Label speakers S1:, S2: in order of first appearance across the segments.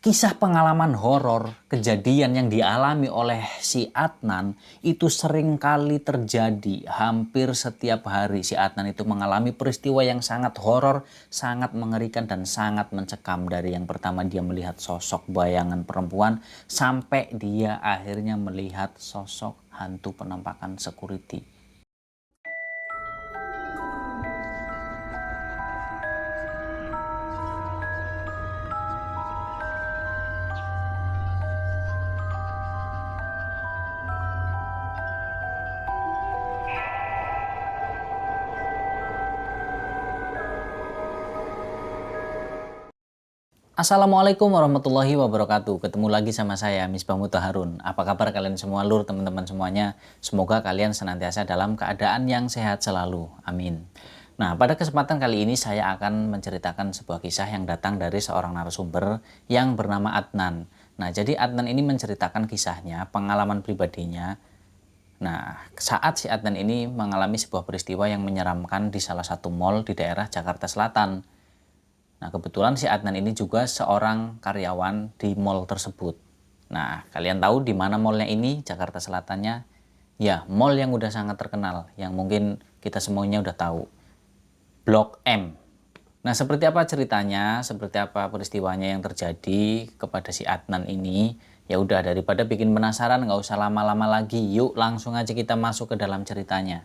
S1: Kisah pengalaman horor, kejadian yang dialami oleh si Adnan itu sering kali terjadi. Hampir setiap hari si Adnan itu mengalami peristiwa yang sangat horor, sangat mengerikan dan sangat mencekam. Dari yang pertama dia melihat sosok bayangan perempuan sampai dia akhirnya melihat sosok hantu penampakan security. Assalamualaikum warahmatullahi wabarakatuh. Ketemu lagi sama saya, Misbah Muthaharun. Apa kabar kalian semua, lur, teman-teman semuanya? Semoga kalian senantiasa dalam keadaan yang sehat selalu. Amin. Nah, pada kesempatan kali ini saya akan menceritakan sebuah kisah yang datang dari seorang narasumber yang bernama Adnan. Nah, jadi Adnan ini menceritakan kisahnya, pengalaman pribadinya. Nah, saat si Adnan ini mengalami sebuah peristiwa yang menyeramkan di salah satu mal di daerah Jakarta Selatan. Nah, kebetulan si Adnan ini juga seorang karyawan di mall tersebut. Nah, kalian tahu di mana mallnya ini, Jakarta Selatannya? Ya, mall yang udah sangat terkenal, yang mungkin kita semuanya udah tahu. Blok M. Nah, seperti apa ceritanya, seperti apa peristiwanya yang terjadi kepada si Adnan ini? Ya udah, daripada bikin penasaran, nggak usah lama-lama lagi. Yuk, langsung aja kita masuk ke dalam ceritanya.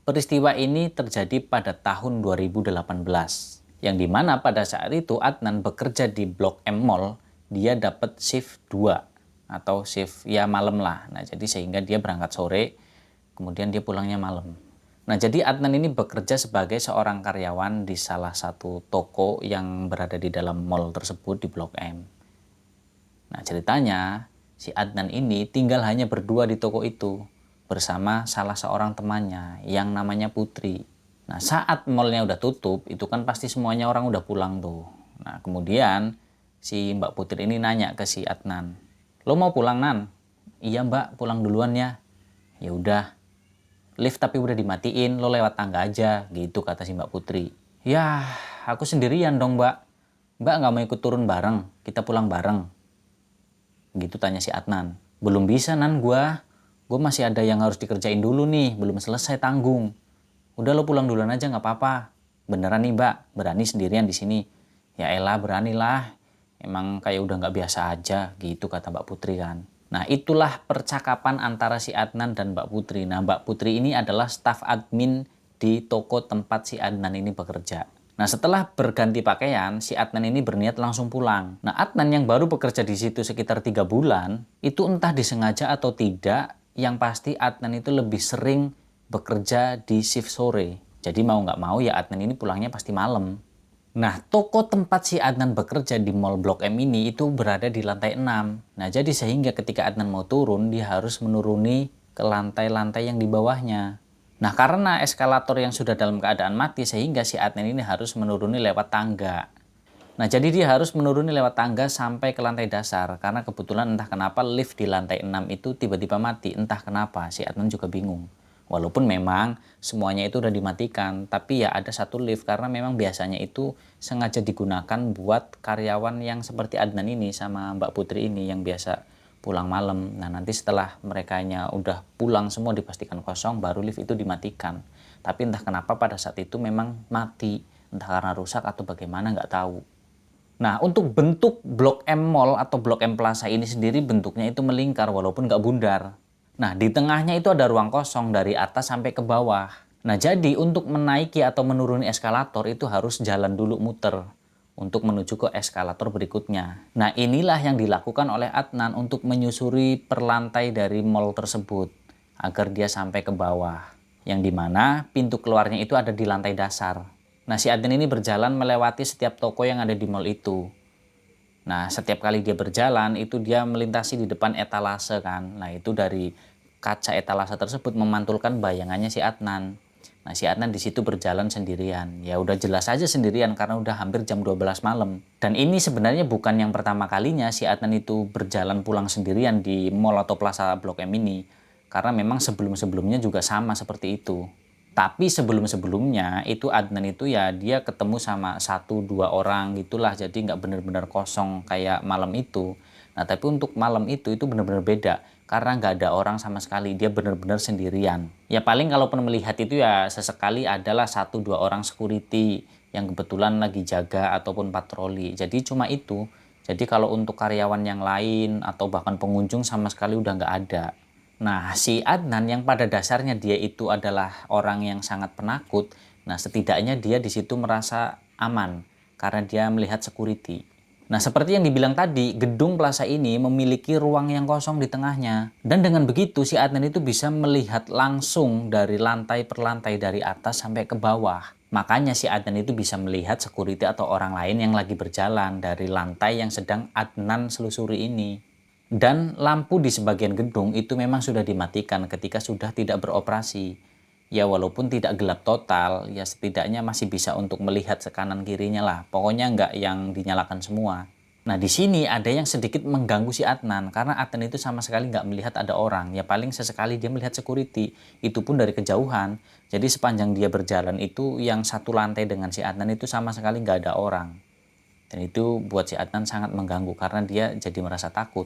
S1: Peristiwa ini terjadi pada tahun 2018. Yang dimana pada saat itu Adnan bekerja di Blok M Mall, dia dapat shift 2 atau shift ya malam lah. Nah, jadi sehingga dia berangkat sore, kemudian dia pulangnya malam. Nah, jadi Adnan ini bekerja sebagai seorang karyawan di salah satu toko yang berada di dalam mall tersebut di Blok M. Nah, ceritanya si Adnan ini tinggal hanya berdua di toko itu bersama salah seorang temannya yang namanya Putri. Nah, saat mallnya udah tutup, itu kan pasti semuanya orang udah pulang tuh. Nah, kemudian si Mbak Putri ini nanya ke si Adnan, "Lo mau pulang, Nan?" "Iya, Mbak, pulang duluan ya." "Ya udah, lift tapi udah dimatiin, lo lewat tangga aja," gitu kata si Mbak Putri. "Ya, aku sendirian dong, Mbak. Mbak nggak mau ikut turun bareng, kita pulang bareng." Gitu tanya si Adnan. "Belum bisa, Nan, Gua masih ada yang harus dikerjain dulu nih, belum selesai tanggung." "Udah lo pulang duluan aja nggak apa-apa." "Beneran nih, Mbak, berani sendirian di sini?" "Ya elah, beranilah. Emang kayak udah nggak biasa aja," gitu kata Mbak Putri kan. Nah, itulah percakapan antara si Adnan dan Mbak Putri. Nah, Mbak Putri ini adalah staf admin di toko tempat si Adnan ini bekerja. Nah, setelah berganti pakaian, si Adnan ini berniat langsung pulang. Nah, Adnan yang baru bekerja di situ sekitar 3 bulan, itu entah disengaja atau tidak, yang pasti Adnan itu lebih sering bekerja di shift sore. Jadi mau nggak mau ya Adnan ini pulangnya pasti malam. Nah, toko tempat si Adnan bekerja di Mall Blok M ini itu berada di lantai 6. Nah, jadi sehingga ketika Adnan mau turun, dia harus menuruni ke lantai-lantai yang di bawahnya. Nah, karena eskalator yang sudah dalam keadaan mati, sehingga si Adnan ini harus menuruni lewat tangga. Nah, jadi dia harus menuruni lewat tangga sampai ke lantai dasar. Karena kebetulan entah kenapa lift di lantai 6 itu tiba-tiba mati. Entah kenapa, si Adnan juga bingung. Walaupun memang semuanya itu udah dimatikan, tapi ya ada satu lift karena memang biasanya itu sengaja digunakan buat karyawan yang seperti Adnan ini sama Mbak Putri ini yang biasa pulang malam. Nah, nanti setelah merekanya udah pulang semua dipastikan kosong, baru lift itu dimatikan. Tapi entah kenapa pada saat itu memang mati, entah karena rusak atau bagaimana nggak tahu. Nah, untuk bentuk Blok M Mall atau Blok M Plaza ini sendiri bentuknya itu melingkar walaupun nggak bundar. Nah, di tengahnya itu ada ruang kosong dari atas sampai ke bawah. Nah, jadi untuk menaiki atau menuruni eskalator itu harus jalan dulu muter untuk menuju ke eskalator berikutnya. Nah, inilah yang dilakukan oleh Adnan untuk menyusuri perlantai dari mall tersebut agar dia sampai ke bawah. Yang dimana pintu keluarnya itu ada di lantai dasar. Nah, si Adnan ini berjalan melewati setiap toko yang ada di mall itu. Nah, setiap kali dia berjalan, itu dia melintasi di depan etalase kan. Nah, itu dari kaca etalase tersebut memantulkan bayangannya si Adnan. Nah, si Adnan di situ berjalan sendirian. Ya udah jelas aja sendirian karena udah hampir jam 12 malam. Dan ini sebenarnya bukan yang pertama kalinya si Adnan itu berjalan pulang sendirian di mall atau plaza Blok M ini. Karena memang sebelum-sebelumnya juga sama seperti itu. Tapi sebelum-sebelumnya itu Adnan itu ya dia ketemu sama 1-2 orang gitulah, jadi nggak bener-bener kosong kayak malam itu. Nah tapi untuk malam itu bener-bener beda karena nggak ada orang sama sekali, dia bener-bener sendirian. Ya paling kalaupun melihat itu ya sesekali adalah 1-2 orang security yang kebetulan lagi jaga ataupun patroli, jadi cuma itu. Jadi kalau untuk karyawan yang lain atau bahkan pengunjung sama sekali udah nggak ada. Nah, si Adnan yang pada dasarnya dia itu adalah orang yang sangat penakut. Nah, setidaknya dia di situ merasa aman karena dia melihat security. Nah, seperti yang dibilang tadi, gedung plaza ini memiliki ruang yang kosong di tengahnya. Dan dengan begitu, si Adnan itu bisa melihat langsung dari lantai per lantai dari atas sampai ke bawah. Makanya si Adnan itu bisa melihat security atau orang lain yang lagi berjalan dari lantai yang sedang Adnan selusuri ini. Dan lampu di sebagian gedung itu memang sudah dimatikan ketika sudah tidak beroperasi. Ya walaupun tidak gelap total, ya setidaknya masih bisa untuk melihat sekanan kirinya lah. Pokoknya nggak yang dinyalakan semua. Nah di sini ada yang sedikit mengganggu si Adnan karena Adnan itu sama sekali nggak melihat ada orang. Ya paling sesekali dia melihat security, itu pun dari kejauhan. Jadi sepanjang dia berjalan itu yang satu lantai dengan si Adnan itu sama sekali nggak ada orang. Dan itu buat si Adnan sangat mengganggu karena dia jadi merasa takut.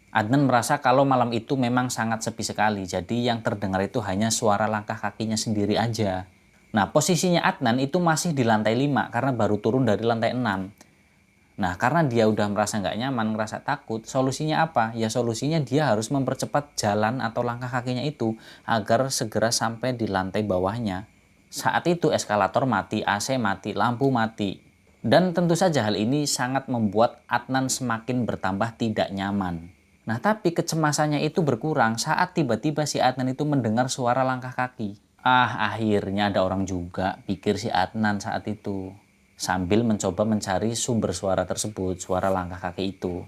S1: Adnan merasa kalau malam itu memang sangat sepi sekali, jadi yang terdengar itu hanya suara langkah kakinya sendiri aja. Nah, posisinya Adnan itu masih di lantai 5 karena baru turun dari lantai 6. Nah, karena dia udah merasa nggak nyaman, ngerasa takut, solusinya apa? Ya solusinya dia harus mempercepat jalan atau langkah kakinya itu agar segera sampai di lantai bawahnya. Saat itu eskalator mati, AC mati, lampu mati. Dan tentu saja hal ini sangat membuat Adnan semakin bertambah tidak nyaman. Nah tapi kecemasannya itu berkurang saat tiba-tiba si Adnan itu mendengar suara langkah kaki. Ah akhirnya ada orang juga, pikir si Adnan saat itu. Sambil mencoba mencari sumber suara tersebut, suara langkah kaki itu.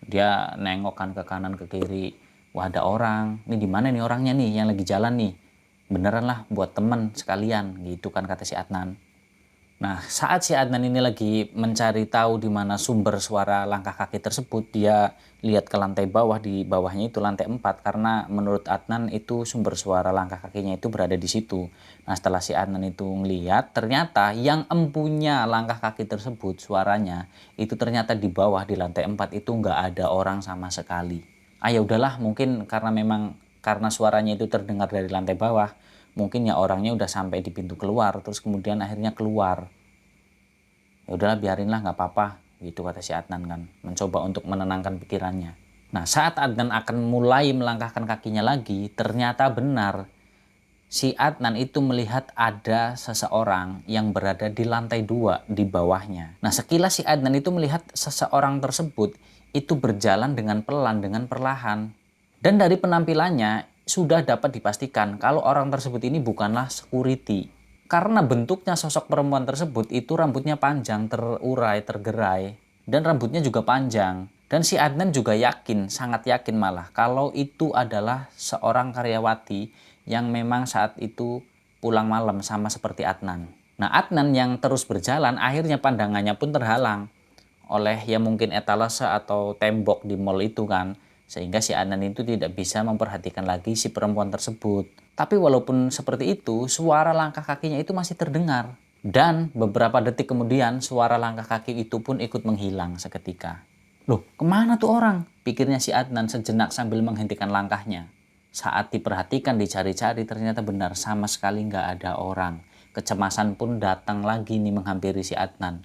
S1: Dia nengok kan ke kanan ke kiri. Wah ada orang, ini di mana nih orangnya nih yang lagi jalan nih. Beneran lah buat temen sekalian gitu kan kata si Adnan. Nah, saat si Adnan ini lagi mencari tahu di mana sumber suara langkah kaki tersebut, dia lihat ke lantai bawah, di bawahnya itu lantai 4 karena menurut Adnan itu sumber suara langkah kakinya itu berada di situ. Nah, setelah si Adnan itu ngelihat, ternyata yang empunya langkah kaki tersebut suaranya itu ternyata di bawah di lantai 4 itu nggak ada orang sama sekali. Ah ya udahlah, mungkin karena memang karena suaranya itu terdengar dari lantai bawah, mungkin ya orangnya udah sampai di pintu keluar terus kemudian akhirnya keluar. Ya udahlah biarinlah nggak apa-apa gitu kata si Adnan kan, mencoba untuk menenangkan pikirannya. Nah saat Adnan akan mulai melangkahkan kakinya lagi, ternyata benar si Adnan itu melihat ada seseorang yang berada di lantai 2 di bawahnya. Nah sekilas si Adnan itu melihat seseorang tersebut itu berjalan dengan pelan, dengan perlahan. Dan dari penampilannya sudah dapat dipastikan kalau orang tersebut ini bukanlah security. Karena bentuknya sosok perempuan tersebut itu rambutnya panjang, terurai, tergerai. Dan rambutnya juga panjang. Dan si Adnan juga yakin, sangat yakin malah, kalau itu adalah seorang karyawati yang memang saat itu pulang malam sama seperti Adnan. Nah Adnan yang terus berjalan akhirnya pandangannya pun terhalang oleh ya mungkin etalase atau tembok di mall itu kan. Sehingga si Adnan itu tidak bisa memperhatikan lagi si perempuan tersebut. Tapi walaupun seperti itu, suara langkah kakinya itu masih terdengar. Dan beberapa detik kemudian suara langkah kaki itu pun ikut menghilang seketika. Loh, kemana tuh orang? Pikirnya si Adnan sejenak sambil menghentikan langkahnya. Saat diperhatikan, dicari-cari, ternyata benar sama sekali nggak ada orang. Kecemasan pun datang lagi nih menghampiri si Adnan.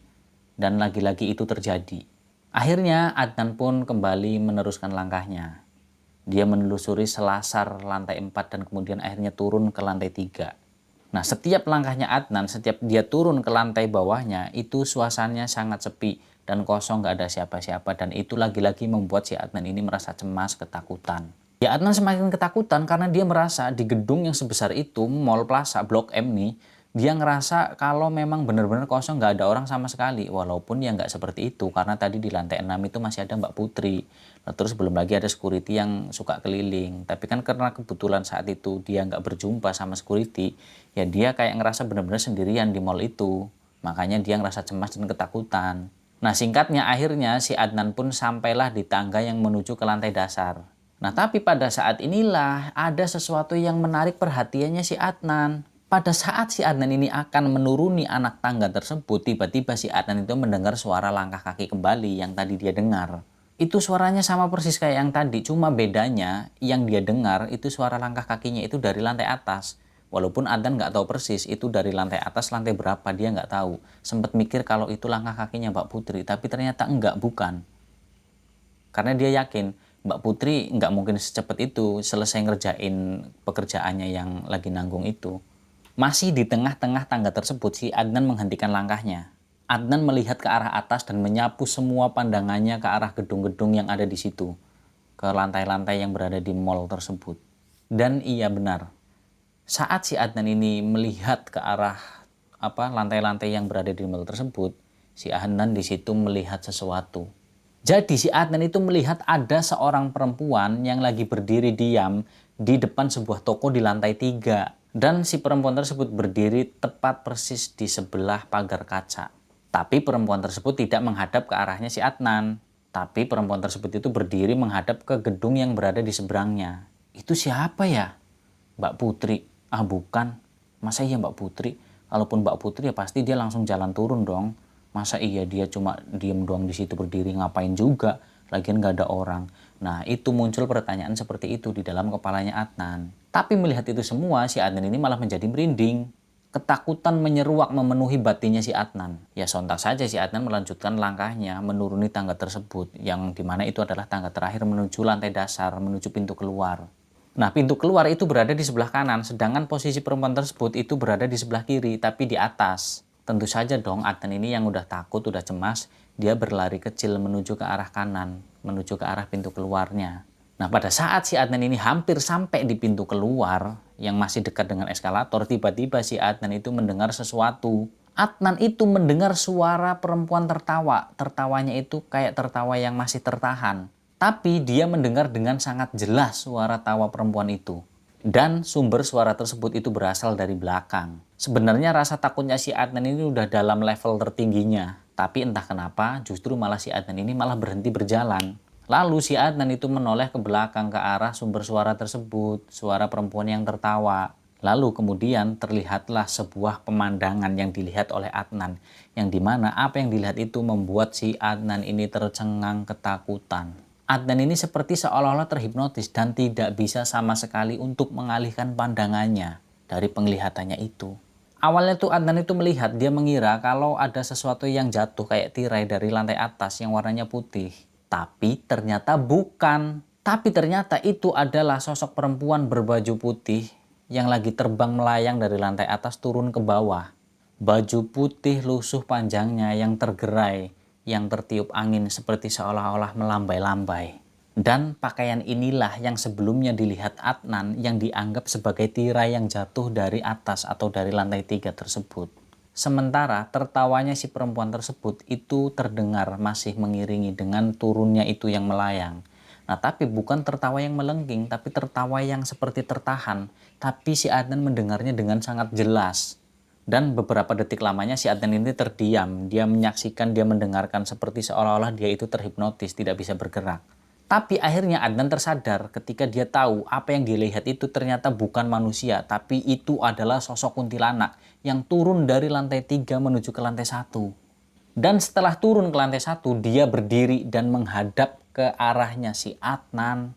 S1: Dan lagi-lagi itu terjadi. Akhirnya Adnan pun kembali meneruskan langkahnya. Dia menelusuri selasar lantai 4 dan kemudian akhirnya turun ke lantai 3. Nah setiap langkahnya Adnan, setiap dia turun ke lantai bawahnya, itu suasananya sangat sepi dan kosong, gak ada siapa-siapa. Dan itu lagi-lagi membuat si Adnan ini merasa cemas, ketakutan. Ya Adnan semakin ketakutan karena dia merasa di gedung yang sebesar itu, Mall Plaza, Blok M nih, dia ngerasa kalau memang benar-benar kosong, nggak ada orang sama sekali. Walaupun ya nggak seperti itu, karena tadi di lantai 6 itu masih ada Mbak Putri. Nah, terus belum lagi ada security yang suka keliling. Tapi kan karena kebetulan saat itu dia nggak berjumpa sama security, ya dia kayak ngerasa benar-benar sendirian di mall itu. Makanya dia ngerasa cemas dan ketakutan. Nah singkatnya akhirnya si Adnan pun sampailah di tangga yang menuju ke lantai dasar. Nah tapi pada saat inilah ada sesuatu yang menarik perhatiannya si Adnan. Pada saat si Adnan ini akan menuruni anak tangga tersebut, tiba-tiba si Adnan itu mendengar suara langkah kaki kembali yang tadi dia dengar. Itu suaranya sama persis kayak yang tadi, cuma bedanya yang dia dengar itu suara langkah kakinya itu dari lantai atas. Walaupun Adnan nggak tahu persis itu dari lantai atas, lantai berapa dia nggak tahu. Sempat mikir kalau itu langkah kakinya Mbak Putri, tapi ternyata enggak, bukan. Karena dia yakin Mbak Putri nggak mungkin secepat itu selesai ngerjain pekerjaannya yang lagi nanggung itu. Masih di tengah-tengah tangga tersebut, si Adnan menghentikan langkahnya. Adnan melihat ke arah atas dan menyapu semua pandangannya ke arah gedung-gedung yang ada di situ. Ke lantai-lantai yang berada di mall tersebut. Dan iya benar, saat si Adnan ini melihat ke arah lantai-lantai yang berada di mall tersebut, si Adnan di situ melihat sesuatu. Jadi si Adnan itu melihat ada seorang perempuan yang lagi berdiri diam di depan sebuah toko di lantai 3. Dan si perempuan tersebut berdiri tepat persis di sebelah pagar kaca. Tapi perempuan tersebut tidak menghadap ke arahnya si Adnan. Tapi perempuan tersebut itu berdiri menghadap ke gedung yang berada di seberangnya. Itu siapa ya? Mbak Putri. Ah bukan. Masa iya Mbak Putri? Kalaupun Mbak Putri ya pasti dia langsung jalan turun dong. Masa iya dia cuma diem doang di situ berdiri, ngapain juga? Lagian nggak ada orang. Nah itu muncul pertanyaan seperti itu di dalam kepalanya Adnan. Tapi melihat itu semua, si Adnan ini malah menjadi merinding. Ketakutan menyeruak memenuhi batinnya si Adnan. Ya sontak saja si Adnan melanjutkan langkahnya menuruni tangga tersebut, yang dimana itu adalah tangga terakhir menuju lantai dasar, menuju pintu keluar. Nah pintu keluar itu berada di sebelah kanan, sedangkan posisi perempuan tersebut itu berada di sebelah kiri, tapi di atas. Tentu saja dong Adnan ini yang udah takut, udah cemas, dia berlari kecil menuju ke arah kanan, menuju ke arah pintu keluarnya. Nah pada saat si Adnan ini hampir sampai di pintu keluar, yang masih dekat dengan eskalator, tiba-tiba si Adnan itu mendengar sesuatu. Adnan itu mendengar suara perempuan tertawa. Tertawanya itu kayak tertawa yang masih tertahan. Tapi dia mendengar dengan sangat jelas suara tawa perempuan itu. Dan sumber suara tersebut itu berasal dari belakang. Sebenarnya rasa takutnya si Adnan ini udah dalam level tertingginya. Tapi entah kenapa justru malah si Adnan ini malah berhenti berjalan. Lalu si Adnan itu menoleh ke belakang ke arah sumber suara tersebut. Suara perempuan yang tertawa. Lalu kemudian terlihatlah sebuah pemandangan yang dilihat oleh Adnan. Yang dimana apa yang dilihat itu membuat si Adnan ini tercengang ketakutan. Adnan ini seperti seolah-olah terhipnotis dan tidak bisa sama sekali untuk mengalihkan pandangannya dari penglihatannya itu. Awalnya tuh Adnan itu melihat, dia mengira kalau ada sesuatu yang jatuh kayak tirai dari lantai atas yang warnanya putih. Tapi ternyata bukan. Tapi ternyata itu adalah sosok perempuan berbaju putih yang lagi terbang melayang dari lantai atas turun ke bawah. Baju putih lusuh panjangnya yang tergerai, yang tertiup angin seperti seolah-olah melambai-lambai. Dan pakaian inilah yang sebelumnya dilihat Adnan yang dianggap sebagai tirai yang jatuh dari atas atau dari lantai 3 tersebut. Sementara tertawanya si perempuan tersebut itu terdengar masih mengiringi dengan turunnya itu yang melayang. Nah tapi bukan tertawa yang melengking, tapi tertawa yang seperti tertahan. Tapi si Adnan mendengarnya dengan sangat jelas. Dan beberapa detik lamanya si Adnan ini terdiam. Dia menyaksikan, dia mendengarkan seperti seolah-olah dia itu terhipnotis, tidak bisa bergerak. Tapi akhirnya Adnan tersadar ketika dia tahu apa yang dilihat itu ternyata bukan manusia, tapi itu adalah sosok kuntilanak yang turun dari lantai 3 menuju ke lantai 1. Dan setelah turun ke lantai 1, dia berdiri dan menghadap ke arahnya si Adnan.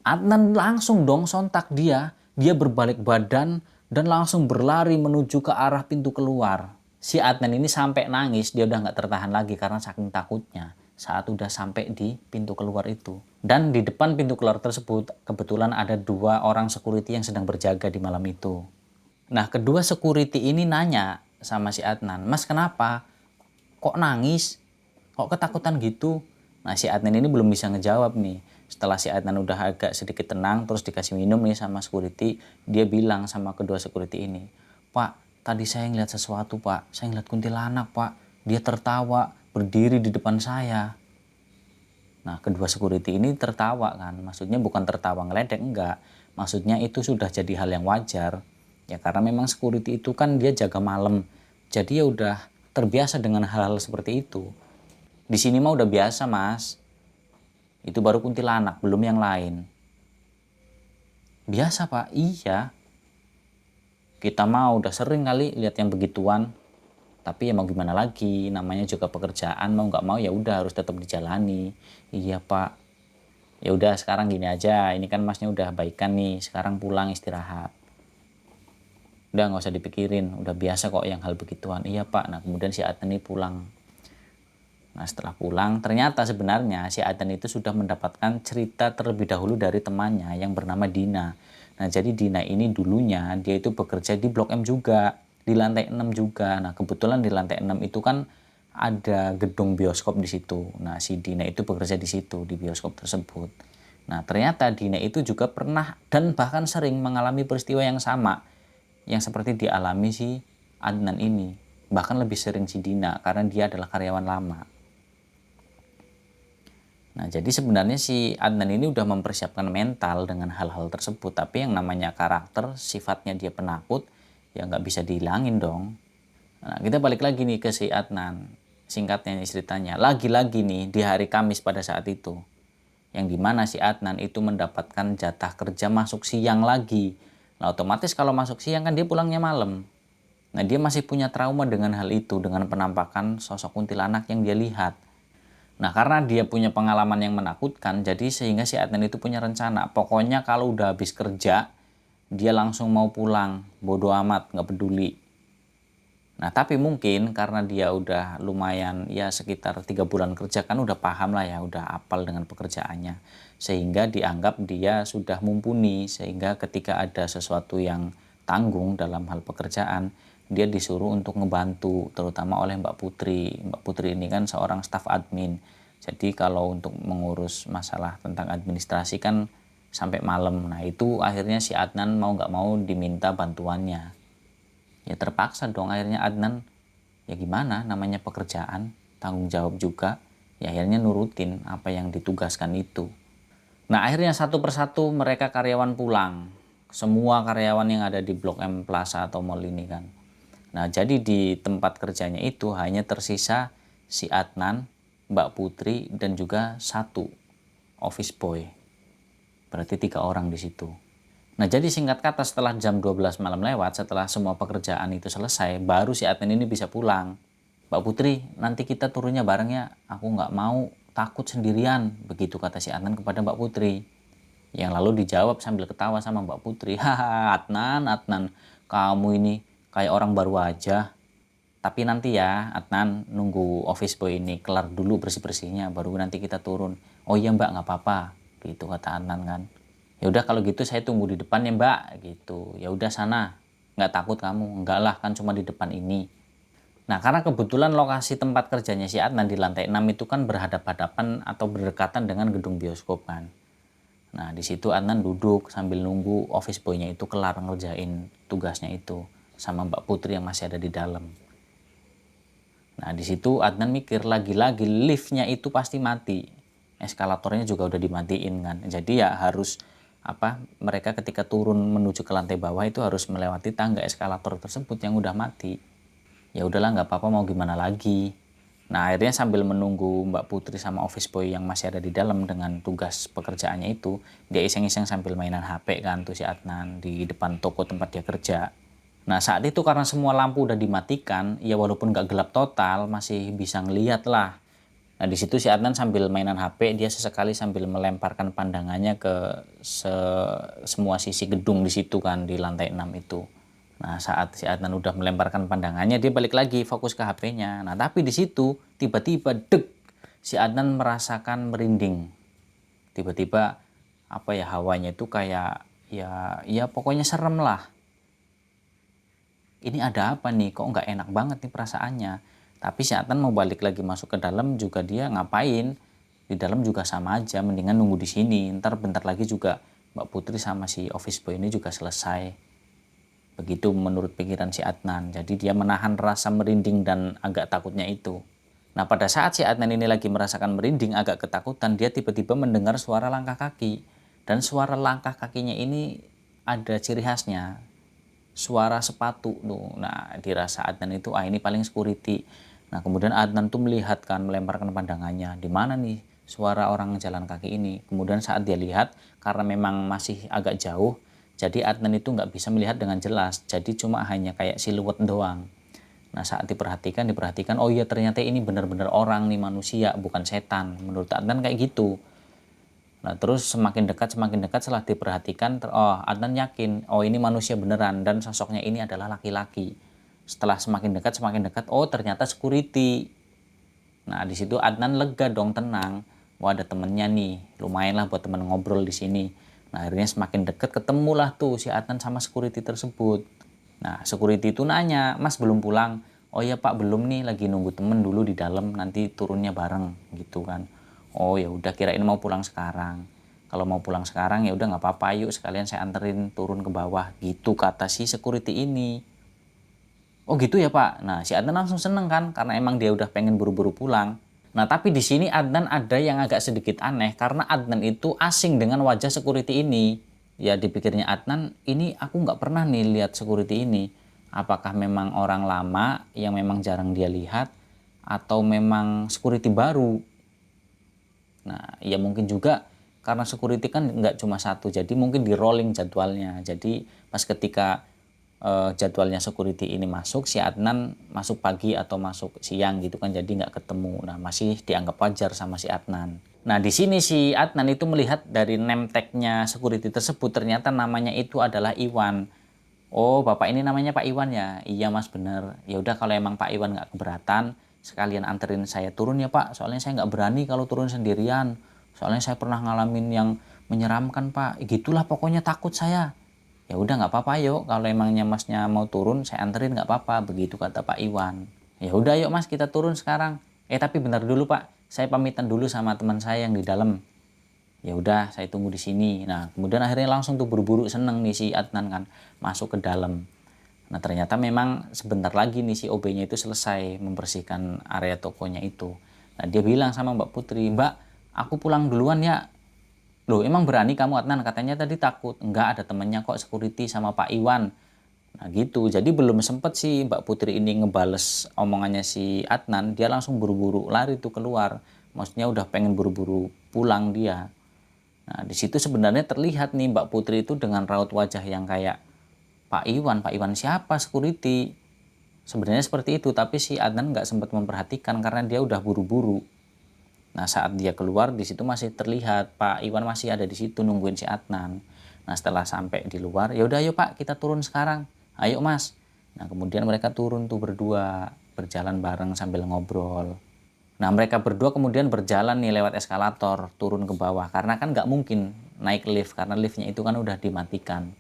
S1: Adnan langsung dong sontak dia berbalik badan dan langsung berlari menuju ke arah pintu keluar. Si Adnan ini sampai nangis, dia udah nggak tertahan lagi karena saking takutnya saat udah sampai di pintu keluar itu. Dan di depan pintu keluar tersebut kebetulan ada 2 orang security yang sedang berjaga di malam itu. Nah kedua security ini nanya sama si Adnan, "Mas kenapa? Kok nangis? Kok ketakutan gitu?" Nah si Adnan ini belum bisa ngejawab nih. Setelah si Adnan udah agak sedikit tenang, terus dikasih minum nih sama security, dia bilang sama kedua security ini, "Pak, tadi saya ngeliat sesuatu pak, saya ngeliat kuntilanak pak, dia tertawa, berdiri di depan saya." Nah kedua security ini tertawa kan, maksudnya bukan tertawa ngeledek, enggak. Maksudnya itu sudah jadi hal yang wajar. Ya karena memang security itu kan dia jaga malam, jadi ya udah terbiasa dengan hal-hal seperti itu. Di sini mah udah biasa mas. Itu baru kuntilanak, belum yang lain. Biasa pak, iya. Kita mah udah sering kali lihat yang begituan. Tapi ya mau gimana lagi, namanya juga pekerjaan, mau nggak mau ya udah harus tetap dijalani. Iya Pak, ya udah sekarang gini aja, ini kan masnya udah baikan nih, sekarang pulang istirahat. Udah nggak usah dipikirin, udah biasa kok yang hal begituan. Iya Pak. Nah kemudian si Adnan ini pulang. Nah setelah pulang ternyata sebenarnya si Adnan itu sudah mendapatkan cerita terlebih dahulu dari temannya yang bernama Dina. Nah jadi Dina ini dulunya dia itu bekerja di Blok M juga, di lantai 6 juga. Nah kebetulan di lantai 6 itu kan ada gedung bioskop di situ. Nah si Dina itu bekerja di situ, di bioskop tersebut. Nah ternyata Dina itu juga pernah dan bahkan sering mengalami peristiwa yang sama yang seperti dialami si Adnan ini. Bahkan lebih sering si Dina karena dia adalah karyawan lama. Nah, jadi sebenarnya si Adnan ini udah mempersiapkan mental dengan hal-hal tersebut. Tapi yang namanya karakter, sifatnya dia penakut, ya nggak bisa dihilangin dong. Nah, kita balik lagi nih ke si Adnan. Singkatnya nih ceritanya. Lagi-lagi nih di hari Kamis pada saat itu. Yang dimana si Adnan itu mendapatkan jatah kerja masuk siang lagi. Nah otomatis kalau masuk siang kan dia pulangnya malam. Nah dia masih punya trauma dengan hal itu, dengan penampakan sosok kuntilanak yang dia lihat. Nah karena dia punya pengalaman yang menakutkan, jadi sehingga si Adnan itu punya rencana. Pokoknya kalau udah habis kerja, dia langsung mau pulang, bodo amat, nggak peduli. Nah tapi mungkin karena dia udah lumayan ya sekitar 3 bulan kerja kan udah paham lah ya, udah apal dengan pekerjaannya. Sehingga dianggap dia sudah mumpuni, sehingga ketika ada sesuatu yang tanggung dalam hal pekerjaan, dia disuruh untuk ngebantu, terutama oleh Mbak Putri. Mbak Putri ini kan seorang staf admin. Jadi kalau untuk mengurus masalah tentang administrasi kan sampai malam. Nah itu akhirnya si Adnan mau nggak mau diminta bantuannya. Ya terpaksa dong akhirnya Adnan, ya gimana namanya pekerjaan, tanggung jawab juga, ya akhirnya nurutin apa yang ditugaskan itu. Nah akhirnya satu persatu mereka karyawan pulang, semua karyawan yang ada di Blok M Plaza atau mall ini kan. Nah jadi di tempat kerjanya itu hanya tersisa si Adnan, Mbak Putri, dan juga satu office boy. Berarti 3 orang di situ. Nah jadi singkat kata setelah jam 12 malam lewat, setelah semua pekerjaan itu selesai, baru si Adnan ini bisa pulang. Mbak Putri, nanti kita turunnya bareng ya, aku nggak mau, takut sendirian, begitu kata si Adnan kepada Mbak Putri. Yang lalu dijawab sambil ketawa sama Mbak Putri, haha Adnan, kamu ini kayak orang baru aja. Tapi nanti ya Adnan nunggu office boy ini kelar dulu bersih-bersihnya, baru nanti kita turun. Oh iya Mbak, nggak apa-apa, gitu kata Adnan kan. Ya udah kalau gitu saya tunggu di depan ya Mbak gitu. Ya udah sana. Nggak takut kamu? Enggak lah, kan cuma di depan ini. Nah karena kebetulan lokasi tempat kerjanya si Adnan di lantai 6 itu kan berhadap-hadapan atau berdekatan dengan gedung bioskop kan. Nah di situ Adnan duduk sambil nunggu office boy-nya itu kelar ngerjain tugasnya itu sama Mbak Putri yang masih ada di dalam. Nah di situ Adnan mikir lagi-lagi liftnya itu pasti mati. Eskalatornya juga udah dimatiin kan. Jadi ya harus mereka ketika turun menuju ke lantai bawah itu harus melewati tangga eskalator tersebut yang udah mati. Ya udahlah nggak apa-apa, mau gimana lagi. Nah akhirnya sambil menunggu Mbak Putri sama office boy yang masih ada di dalam dengan tugas pekerjaannya itu, dia iseng-iseng sambil mainan HP kan tuh si Adnan di depan toko tempat dia kerja. Nah saat itu karena semua lampu udah dimatikan, ya walaupun nggak gelap total masih bisa ngeliat lah. Nah di situ si Adnan sambil mainan HP, dia sesekali sambil melemparkan pandangannya ke semua sisi gedung di situ kan di lantai 6 itu. Nah saat si Adnan udah melemparkan pandangannya, dia balik lagi fokus ke HP-nya. Nah tapi di situ tiba-tiba deg, si Adnan merasakan merinding. Tiba-tiba hawanya itu kayak ya pokoknya serem lah. Ini ada apa nih, kok nggak enak banget nih perasaannya. Tapi si Adnan mau balik lagi masuk ke dalam juga dia ngapain? Di dalam juga sama aja, mendingan nunggu di sini. Ntar bentar lagi juga Mbak Putri sama si office boy ini juga selesai. Begitu menurut pikiran si Adnan. Jadi dia menahan rasa merinding dan agak takutnya itu. Nah pada saat si Adnan ini lagi merasakan merinding, agak ketakutan, dia tiba-tiba mendengar suara langkah kaki. Dan suara langkah kakinya ini ada ciri khasnya. Suara sepatu tuh. Nah dirasa Adnan itu ini paling security. Nah kemudian Adnan tuh melihat kan, melemparkan pandangannya di mana nih suara orang jalan kaki ini. Kemudian saat dia lihat karena memang masih agak jauh, Jadi Adnan itu nggak bisa melihat dengan jelas, jadi cuma hanya kayak siluet doang. Nah saat diperhatikan, oh iya ternyata ini benar-benar orang nih, manusia, bukan setan. Menurut Adnan kayak gitu. Nah terus semakin dekat setelah diperhatikan, oh Adnan yakin, oh ini manusia beneran dan sosoknya ini adalah laki-laki. Setelah semakin dekat, oh ternyata security. Nah di situ Adnan lega dong, tenang. Wah ada temennya nih, lumayan lah buat temen ngobrol di sini. Nah akhirnya semakin dekat ketemulah tuh si Adnan sama security tersebut. Nah security itu nanya, Mas belum pulang? Oh iya Pak belum nih, lagi nunggu temen dulu di dalam, nanti turunnya bareng gitu kan. Oh ya udah, kirain mau pulang sekarang. Kalau mau pulang sekarang ya udah nggak apa-apa, yuk sekalian saya anterin turun ke bawah gitu kata si security ini. Oh gitu ya Pak. Nah si Adnan langsung seneng kan karena emang dia udah pengen buru-buru pulang. Nah tapi di sini Adnan ada yang agak sedikit aneh karena Adnan itu asing dengan wajah security ini. Ya dipikirnya Adnan, ini aku nggak pernah nih lihat security ini. Apakah memang orang lama yang memang jarang dia lihat atau memang security baru? Nah ya mungkin juga karena security kan nggak cuma satu, jadi mungkin di rolling jadwalnya. Jadi pas ketika jadwalnya security ini masuk, si Adnan masuk pagi atau masuk siang gitu kan, jadi nggak ketemu. Nah masih dianggap wajar sama si Adnan. Nah di sini si Adnan itu melihat dari name tag-nya security tersebut, ternyata namanya itu adalah Iwan. Oh bapak ini namanya Pak Iwan ya? Iya mas bener. Ya udah kalau emang Pak Iwan nggak keberatan, sekalian anterin saya turun ya Pak. Soalnya saya nggak berani kalau turun sendirian. Soalnya saya pernah ngalamin yang menyeramkan Pak. Gitulah pokoknya, takut saya. Ya udah nggak apa-apa yuk, kalau emangnya masnya mau turun saya anterin nggak apa-apa, begitu kata Pak Iwan. Ya udah yuk mas, kita turun sekarang. Tapi bentar dulu Pak, saya pamitan dulu sama teman saya yang di dalam. Ya udah saya tunggu di sini. Nah kemudian akhirnya langsung tuh buru-buru, seneng nih si Adnan kan masuk ke dalam. Nah ternyata memang sebentar lagi nih si OB-nya itu selesai membersihkan area tokonya itu. Nah dia bilang sama Mbak Putri, Mbak aku pulang duluan ya. Loh emang berani kamu Adnan, katanya tadi takut. Enggak, ada temennya kok security sama Pak Iwan. Nah gitu, jadi belum sempet sih Mbak Putri ini ngebales omongannya si Adnan, dia langsung buru-buru lari tuh keluar. Maksudnya udah pengen buru-buru pulang dia. Nah di situ sebenarnya terlihat nih Mbak Putri itu dengan raut wajah yang kayak Pak Iwan siapa security? Sebenarnya seperti itu, tapi si Adnan nggak sempat memperhatikan karena dia udah buru-buru. Nah saat dia keluar di situ masih terlihat Pak Iwan masih ada di situ nungguin si Adnan. Nah setelah sampai di luar, ya udah ayo Pak kita turun sekarang. Ayo Mas. Nah kemudian mereka turun tuh berdua, berjalan bareng sambil ngobrol. Nah mereka berdua kemudian berjalan nih lewat eskalator turun ke bawah karena kan nggak mungkin naik lift karena liftnya itu kan udah dimatikan.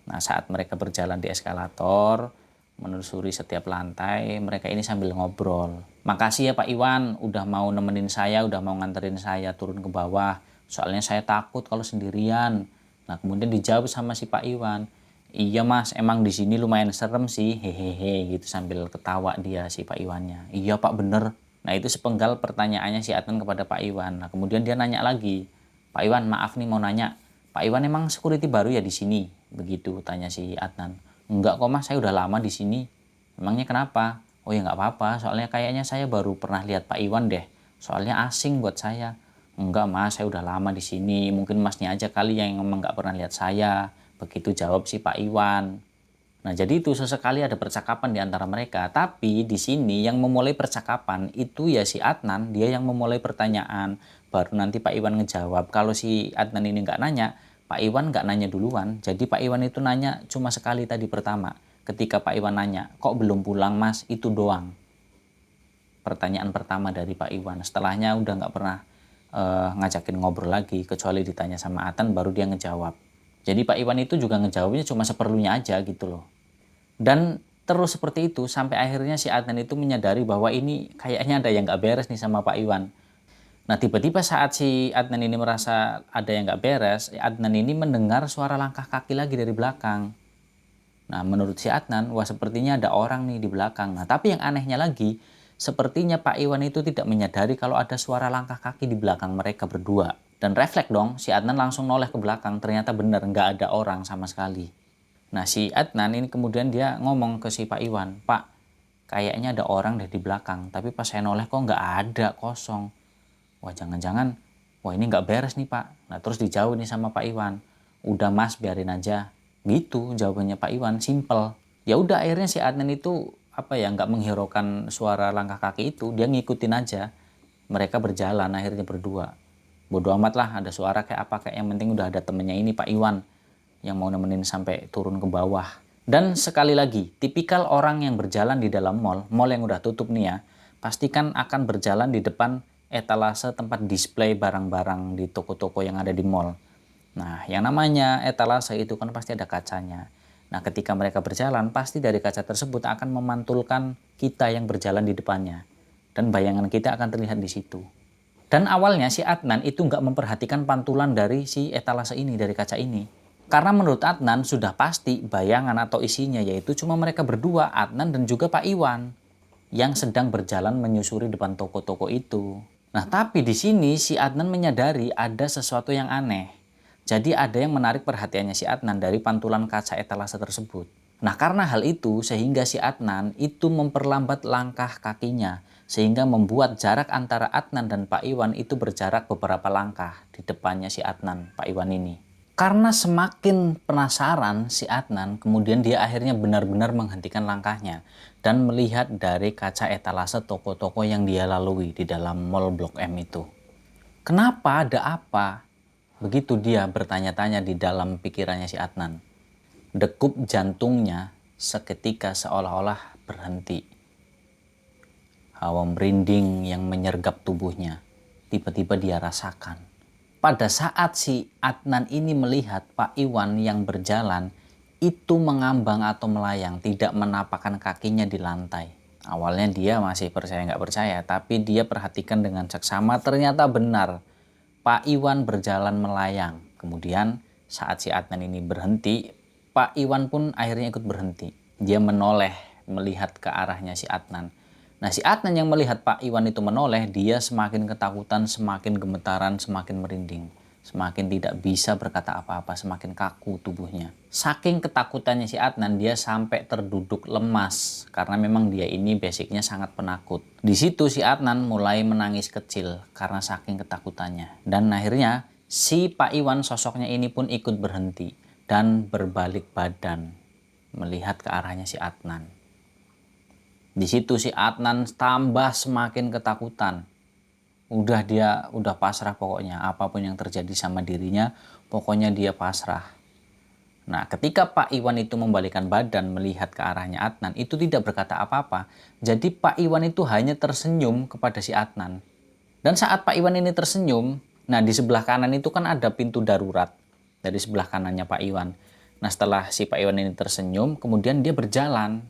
S1: Nah saat mereka berjalan di eskalator menelusuri setiap lantai, mereka ini sambil ngobrol. Makasih ya Pak Iwan, udah mau nemenin saya, udah mau nganterin saya turun ke bawah. Soalnya saya takut kalau sendirian. Nah kemudian dijawab sama si Pak Iwan, iya mas, emang di sini lumayan serem sih, hehehe gitu sambil ketawa dia si Pak Iwannya. Iya Pak bener. Nah itu sepenggal pertanyaannya si Adnan kepada Pak Iwan. Nah kemudian dia nanya lagi, Pak Iwan maaf nih mau nanya, Pak Iwan emang security baru ya di sini? Begitu tanya si Adnan. Enggak kok mas, saya udah lama di sini. Emangnya kenapa? Oh ya nggak apa-apa, soalnya kayaknya saya baru pernah lihat Pak Iwan deh. Soalnya asing buat saya. Enggak mas, saya udah lama di sini. Mungkin masnya aja kali yang emang nggak pernah lihat saya. Begitu jawab si Pak Iwan. Nah jadi itu sesekali ada percakapan di antara mereka. Tapi di sini yang memulai percakapan itu ya si Adnan. Dia yang memulai pertanyaan. Baru nanti Pak Iwan ngejawab. Kalau si Adnan ini nggak nanya, Pak Iwan nggak nanya duluan. Jadi Pak Iwan itu nanya cuma sekali tadi pertama. Ketika Pak Iwan nanya, kok belum pulang mas? Itu doang. Pertanyaan pertama dari Pak Iwan. Setelahnya udah nggak pernah ngajakin ngobrol lagi. Kecuali ditanya sama Adnan baru dia ngejawab. Jadi Pak Iwan itu juga ngejawabnya cuma seperlunya aja gitu loh. Dan terus seperti itu sampai akhirnya si Adnan itu menyadari bahwa ini kayaknya ada yang nggak beres nih sama Pak Iwan. Nah tiba-tiba saat si Adnan ini merasa ada yang nggak beres, Adnan ini mendengar suara langkah kaki lagi dari belakang. Nah menurut si Adnan, wah sepertinya ada orang nih di belakang. Nah tapi yang anehnya lagi, sepertinya Pak Iwan itu tidak menyadari kalau ada suara langkah kaki di belakang mereka berdua. Dan refleks dong, si Adnan langsung noleh ke belakang, ternyata benar nggak ada orang sama sekali. Nah si Adnan ini kemudian dia ngomong ke si Pak Iwan, Pak kayaknya ada orang deh di belakang, tapi pas saya noleh kok nggak ada, kosong. Wah jangan-jangan, wah ini nggak beres nih Pak. Nah terus dijauh nih sama Pak Iwan. Udah mas biarin aja. Gitu jawabannya Pak Iwan, simple. Ya udah akhirnya si Adnan itu nggak menghiraukan suara langkah kaki itu, dia ngikutin aja. Mereka berjalan akhirnya berdua. Bodoh amat lah ada suara kayak apa, kayak yang penting udah ada temennya ini Pak Iwan yang mau nemenin sampai turun ke bawah. Dan sekali lagi, tipikal orang yang berjalan di dalam mall yang udah tutup nih ya, pastikan akan berjalan di depan etalase tempat display barang-barang di toko-toko yang ada di mall. Nah, yang namanya etalase itu kan pasti ada kacanya. Nah, ketika mereka berjalan, pasti dari kaca tersebut akan memantulkan kita yang berjalan di depannya. Dan bayangan kita akan terlihat di situ. Dan awalnya si Adnan itu nggak memperhatikan pantulan dari si etalase ini, dari kaca ini. Karena menurut Adnan sudah pasti bayangan atau isinya yaitu cuma mereka berdua, Adnan dan juga Pak Iwan, yang sedang berjalan menyusuri depan toko-toko itu. Nah, tapi di sini si Adnan menyadari ada sesuatu yang aneh. Jadi ada yang menarik perhatiannya si Adnan dari pantulan kaca etalase tersebut. Nah, karena hal itu sehingga si Adnan itu memperlambat langkah kakinya sehingga membuat jarak antara Adnan dan Pak Iwan itu berjarak beberapa langkah di depannya si Adnan, Pak Iwan ini. Karena semakin penasaran si Adnan, kemudian dia akhirnya benar-benar menghentikan langkahnya dan melihat dari kaca etalase toko-toko yang dia lalui di dalam mall Blok M itu. Kenapa? Ada apa? Begitu dia bertanya-tanya di dalam pikirannya si Adnan. Degup jantungnya seketika seolah-olah berhenti. Hawa merinding yang menyergap tubuhnya tiba-tiba dia rasakan. Pada saat si Adnan ini melihat Pak Iwan yang berjalan itu mengambang atau melayang, tidak menapakkan kakinya di lantai. Awalnya dia masih percaya nggak percaya, tapi dia perhatikan dengan seksama, ternyata benar. Pak Iwan berjalan melayang. Kemudian saat si Adnan ini berhenti, Pak Iwan pun akhirnya ikut berhenti. Dia menoleh melihat ke arahnya si Adnan. Nah, si Adnan yang melihat Pak Iwan itu menoleh, dia semakin ketakutan, semakin gemetaran, semakin merinding. Semakin tidak bisa berkata apa-apa, semakin kaku tubuhnya. Saking ketakutannya si Adnan, dia sampai terduduk lemas. Karena memang dia ini basicnya sangat penakut. Di situ si Adnan mulai menangis kecil karena saking ketakutannya. Dan akhirnya si Pak Iwan sosoknya ini pun ikut berhenti dan berbalik badan melihat ke arahnya si Adnan. Di situ si Adnan tambah semakin ketakutan. Dia udah pasrah pokoknya. Apapun yang terjadi sama dirinya, pokoknya dia pasrah. Nah, ketika Pak Iwan itu membalikkan badan melihat ke arahnya Adnan, itu tidak berkata apa-apa. Jadi Pak Iwan itu hanya tersenyum kepada si Adnan. Dan saat Pak Iwan ini tersenyum, nah di sebelah kanan itu kan ada pintu darurat. Dari sebelah kanannya Pak Iwan. Nah, setelah si Pak Iwan ini tersenyum, kemudian dia berjalan.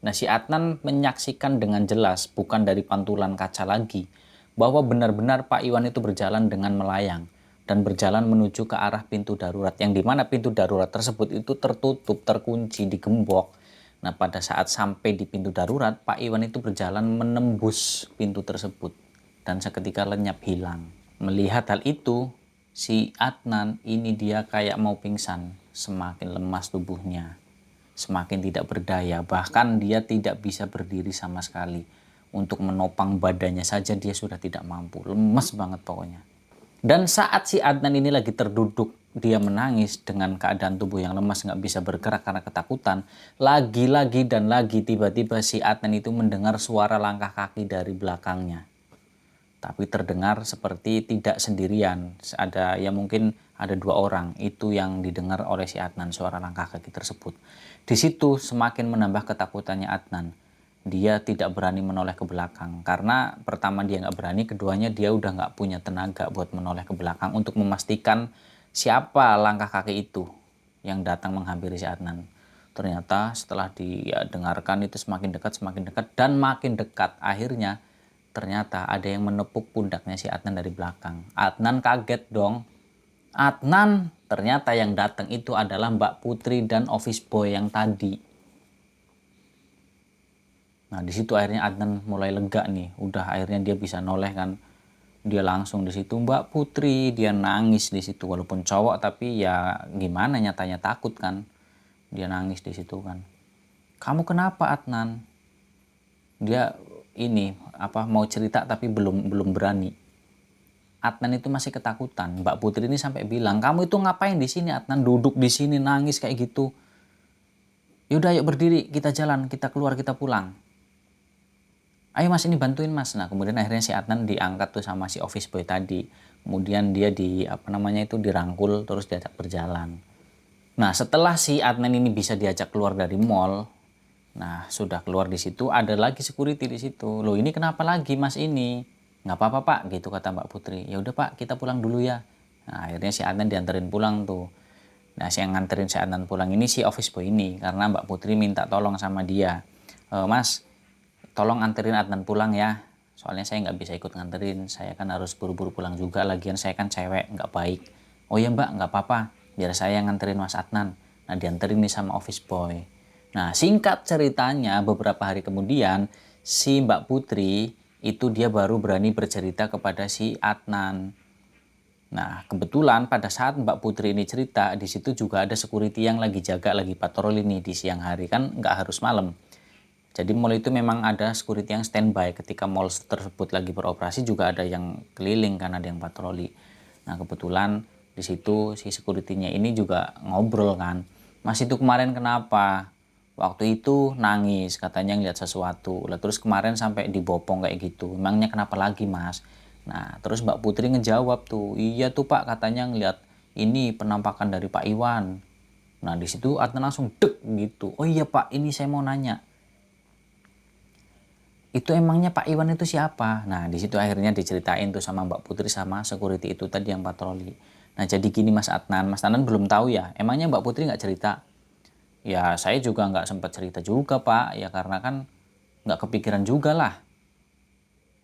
S1: Nah, si Adnan menyaksikan dengan jelas, bukan dari pantulan kaca lagi, bahwa benar-benar Pak Iwan itu berjalan dengan melayang dan berjalan menuju ke arah pintu darurat, yang dimana pintu darurat tersebut itu tertutup, terkunci, digembok. Nah, pada saat sampai di pintu darurat, Pak Iwan itu berjalan menembus pintu tersebut dan seketika lenyap hilang. Melihat hal itu, si Adnan ini dia kayak mau pingsan, semakin lemas tubuhnya. Semakin tidak berdaya, bahkan dia tidak bisa berdiri sama sekali. Untuk menopang badannya saja dia sudah tidak mampu, lemes banget pokoknya. Dan saat si Adnan ini lagi terduduk, dia menangis dengan keadaan tubuh yang lemas, nggak bisa bergerak karena ketakutan. Lagi-lagi dan lagi tiba-tiba si Adnan itu mendengar suara langkah kaki dari belakangnya. Tapi terdengar seperti tidak sendirian, mungkin ada dua orang, itu yang didengar oleh si Adnan, suara langkah kaki tersebut. Di situ semakin menambah ketakutannya Adnan. Dia tidak berani menoleh ke belakang, karena pertama dia nggak berani, keduanya dia udah nggak punya tenaga buat menoleh ke belakang untuk memastikan siapa langkah kaki itu yang datang menghampiri si Adnan. Ternyata setelah dia dengarkan itu semakin dekat dan makin dekat. Akhirnya ternyata ada yang menepuk pundaknya si Adnan dari belakang. Adnan kaget dong. Adnan, ternyata yang datang itu adalah Mbak Putri dan office boy yang tadi. Nah, di situ akhirnya Adnan mulai lega nih. Udah akhirnya dia bisa noleh kan. Dia langsung di situ Mbak Putri, dia nangis di situ walaupun cowok, tapi ya gimana, nyatanya takut kan. Dia nangis di situ kan. Kamu kenapa Adnan? Dia mau cerita tapi belum berani. Adnan itu masih ketakutan. Mbak Putri ini sampai bilang, kamu itu ngapain di sini Adnan, duduk di sini nangis kayak gitu. Yaudah yuk berdiri, kita jalan, kita keluar, kita pulang. Ayo mas ini bantuin mas. Nah kemudian akhirnya si Adnan diangkat tuh sama si office boy tadi. Kemudian dia dirangkul terus diajak berjalan. Nah setelah si Adnan ini bisa diajak keluar dari mall, nah sudah keluar di situ ada lagi security di situ. Loh ini kenapa lagi mas ini? Nggak apa-apa pak, gitu kata Mbak Putri. Ya udah pak, kita pulang dulu ya. Nah akhirnya si Adnan dianterin pulang tuh. Nah si yang nganterin si Adnan pulang ini si office boy ini, karena Mbak Putri minta tolong sama dia. Mas, tolong anterin Adnan pulang ya. Soalnya saya nggak bisa ikut nganterin, saya kan harus buru-buru pulang juga. Lagian saya kan cewek, nggak baik. Oh ya mbak, nggak apa-apa, biar saya yang nganterin Mas Adnan. Nah dianterin nih sama office boy. Nah singkat ceritanya beberapa hari kemudian si Mbak Putri itu dia baru berani bercerita kepada si Adnan. Nah kebetulan pada saat Mbak Putri ini cerita, di situ juga ada security yang lagi jaga, lagi patroli nih di siang hari, kan nggak harus malam. Jadi mall itu memang ada security yang standby ketika mall tersebut lagi beroperasi, juga ada yang keliling karena ada yang patroli. Nah kebetulan di situ si security-nya ini juga ngobrol kan, Mas itu kemarin kenapa? Waktu itu nangis, katanya ngeliat sesuatu. Lah terus kemarin sampai dibopong kayak gitu. Emangnya kenapa lagi mas? Nah terus Mbak Putri ngejawab tuh, iya tuh pak katanya ngeliat ini penampakan dari Pak Iwan. Nah di situ Adnan langsung dek gitu. Oh iya pak, ini saya mau nanya. Itu emangnya Pak Iwan itu siapa? Nah di situ akhirnya diceritain tuh sama Mbak Putri sama security itu tadi yang patroli. Nah jadi gini Mas Adnan belum tahu ya. Emangnya Mbak Putri nggak cerita? Ya saya juga nggak sempat cerita juga pak, ya karena kan nggak kepikiran juga lah.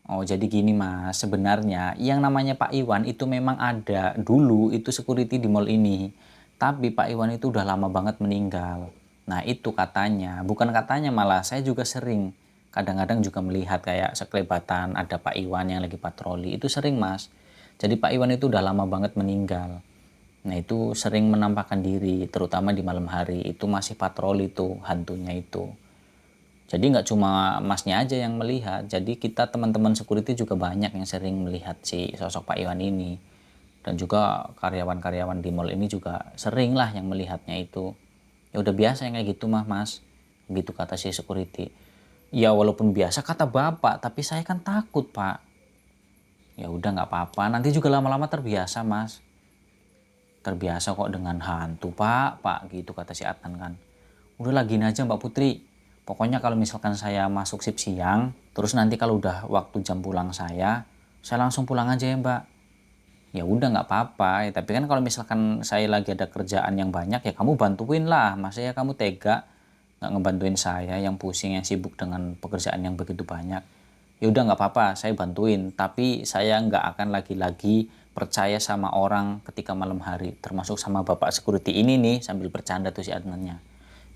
S1: Oh jadi gini mas, sebenarnya yang namanya Pak Iwan itu memang ada dulu itu security di mall ini. Tapi Pak Iwan itu udah lama banget meninggal. Nah itu katanya, bukan katanya malah saya juga sering. Kadang-kadang juga melihat kayak sekelebatan ada Pak Iwan yang lagi patroli, itu sering mas. Jadi Pak Iwan itu udah lama banget meninggal. Nah itu sering menampakkan diri, terutama di malam hari, itu masih patroli tuh hantunya itu. Jadi nggak cuma masnya aja yang melihat, jadi kita teman-teman security juga banyak yang sering melihat si sosok Pak Iwan ini. Dan juga karyawan-karyawan di mall ini juga sering lah yang melihatnya itu. Ya udah biasa yang kayak gitu mah mas, gitu kata si security. Ya walaupun biasa kata bapak, tapi saya kan takut pak. Ya udah nggak apa-apa, nanti juga lama-lama terbiasa mas. Terbiasa kok dengan hantu pak gitu kata si Adnan kan. Udah lagi aja Mbak Putri, pokoknya kalau misalkan saya masuk shift siang, terus nanti kalau udah waktu jam pulang saya langsung pulang aja ya mbak. Ya udah nggak apa-apa, ya, tapi kan kalau misalkan saya lagi ada kerjaan yang banyak ya kamu bantuin lah, masa ya kamu tega nggak ngebantuin saya yang pusing, yang sibuk dengan pekerjaan yang begitu banyak. Ya udah nggak apa-apa, saya bantuin, tapi saya nggak akan lagi-lagi percaya sama orang ketika malam hari, termasuk sama bapak security ini nih, sambil bercanda tuh si Adnannya.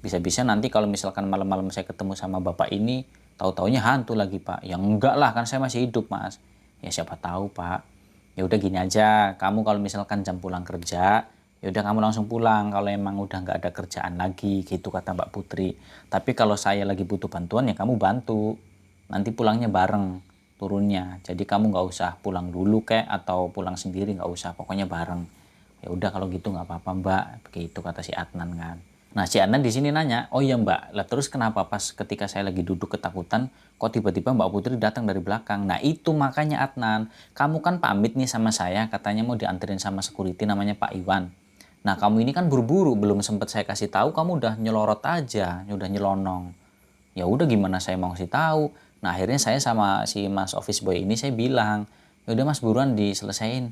S1: Bisa-bisa nanti kalau misalkan malam-malam saya ketemu sama bapak ini, tahu-taunya hantu lagi pak. Ya enggak lah, kan saya masih hidup mas. Ya siapa tahu pak. Ya udah gini aja, kamu kalau misalkan jam pulang kerja, ya udah kamu langsung pulang kalau emang udah nggak ada kerjaan lagi, gitu kata Mbak Putri. Tapi kalau saya lagi butuh bantuan ya kamu bantu. Nanti pulangnya bareng turunnya. Jadi kamu nggak usah pulang dulu kek atau pulang sendiri, nggak usah, pokoknya bareng. Ya udah kalau gitu nggak apa-apa mbak, begitu kata si Adnan kan. Nah si Adnan di sini nanya, oh iya mbak, lah terus kenapa pas ketika saya lagi duduk ketakutan, kok tiba-tiba Mbak Putri datang dari belakang? Nah itu makanya Adnan, kamu kan pamit nih sama saya, katanya mau dianterin sama security namanya Pak Iwan. Nah kamu ini kan buru-buru, belum sempet saya kasih tahu, kamu udah nyelorot aja, udah nyelonong. Ya udah gimana saya mau kasih tahu? Nah akhirnya saya sama si Mas Office Boy ini saya bilang, ya udah Mas buruan diselesain.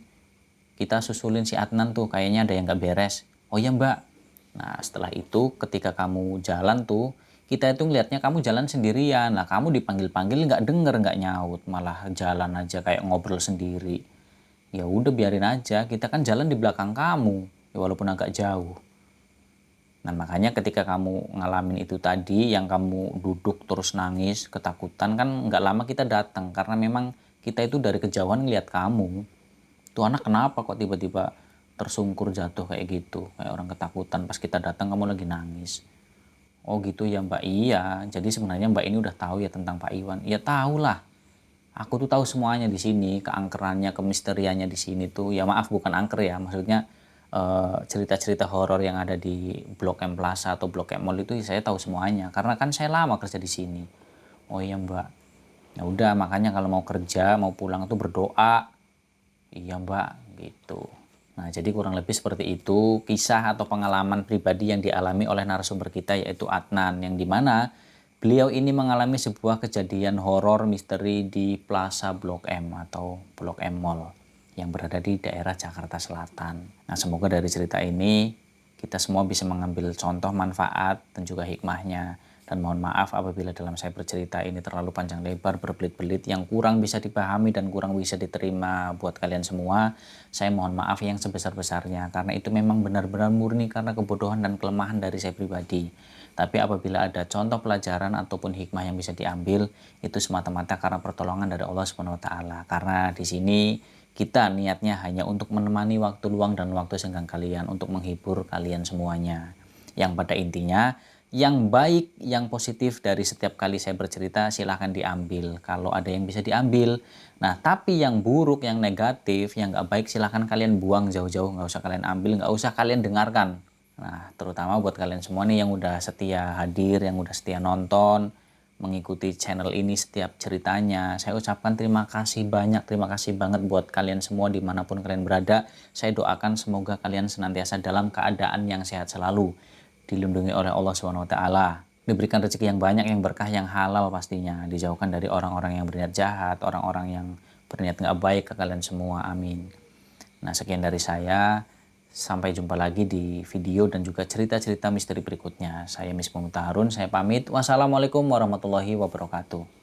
S1: Kita susulin si Adnan tuh, kayaknya ada yang gak beres. Oh iya mbak. Nah setelah itu ketika kamu jalan tuh, kita itu ngelihatnya kamu jalan sendirian. Nah kamu dipanggil-panggil nggak denger, nggak nyaut, malah jalan aja kayak ngobrol sendiri. Ya udah biarin aja, kita kan jalan di belakang kamu, ya walaupun agak jauh. Nah makanya ketika kamu ngalamin itu tadi, yang kamu duduk terus nangis, ketakutan, kan nggak lama kita datang. Karena memang kita itu dari kejauhan ngeliat kamu. Tuh anak kenapa kok tiba-tiba tersungkur jatuh kayak gitu. Kayak orang ketakutan, pas kita datang kamu lagi nangis. Oh gitu ya mbak, iya. Jadi sebenarnya mbak ini udah tahu ya tentang Pak Iwan. Ya tahu lah. Aku tuh tahu semuanya di sini, keangkerannya, kemisteriannya di sini tuh. Ya maaf bukan angker ya, maksudnya cerita-cerita horor yang ada di Blok M Plaza atau Blok M Mall itu saya tahu semuanya karena kan saya lama kerja di sini. Oh iya Mbak. Ya udah makanya kalau mau kerja, mau pulang tuh berdoa. Iya Mbak, gitu. Nah, jadi kurang lebih seperti itu kisah atau pengalaman pribadi yang dialami oleh narasumber kita yaitu Adnan yang dimana beliau ini mengalami sebuah kejadian horor misteri di Plaza Blok M atau Blok M Mall yang berada di daerah Jakarta Selatan. Nah, semoga dari cerita ini kita semua bisa mengambil contoh manfaat dan juga hikmahnya. Dan mohon maaf apabila dalam saya bercerita ini terlalu panjang lebar, berbelit-belit yang kurang bisa dipahami dan kurang bisa diterima buat kalian semua. Saya mohon maaf yang sebesar-besarnya karena itu memang benar-benar murni karena kebodohan dan kelemahan dari saya pribadi. Tapi apabila ada contoh pelajaran ataupun hikmah yang bisa diambil, itu semata-mata karena pertolongan dari Allah Subhanahu wa taala. Karena di sini kita niatnya hanya untuk menemani waktu luang dan waktu senggang kalian untuk menghibur kalian semuanya. Yang pada intinya yang baik, yang positif dari setiap kali saya bercerita silahkan diambil kalau ada yang bisa diambil. Nah tapi yang buruk, yang negatif, yang nggak baik silahkan kalian buang jauh-jauh, nggak usah kalian ambil, nggak usah kalian dengarkan. Nah terutama buat kalian semua nih yang udah setia hadir, yang udah setia nonton, mengikuti channel ini setiap ceritanya. Saya ucapkan terima kasih banyak, terima kasih banget buat kalian semua dimanapun kalian berada. Saya doakan semoga kalian senantiasa dalam keadaan yang sehat selalu, dilindungi oleh Allah Subhanahu wa taala, diberikan rezeki yang banyak, yang berkah, yang halal pastinya, dijauhkan dari orang-orang yang berniat jahat, orang-orang yang berniat nggak baik ke kalian semua, amin. Nah sekian dari saya, sampai jumpa lagi di video dan juga cerita-cerita misteri berikutnya. Saya Misbah Harun, saya pamit. Wassalamualaikum warahmatullahi wabarakatuh.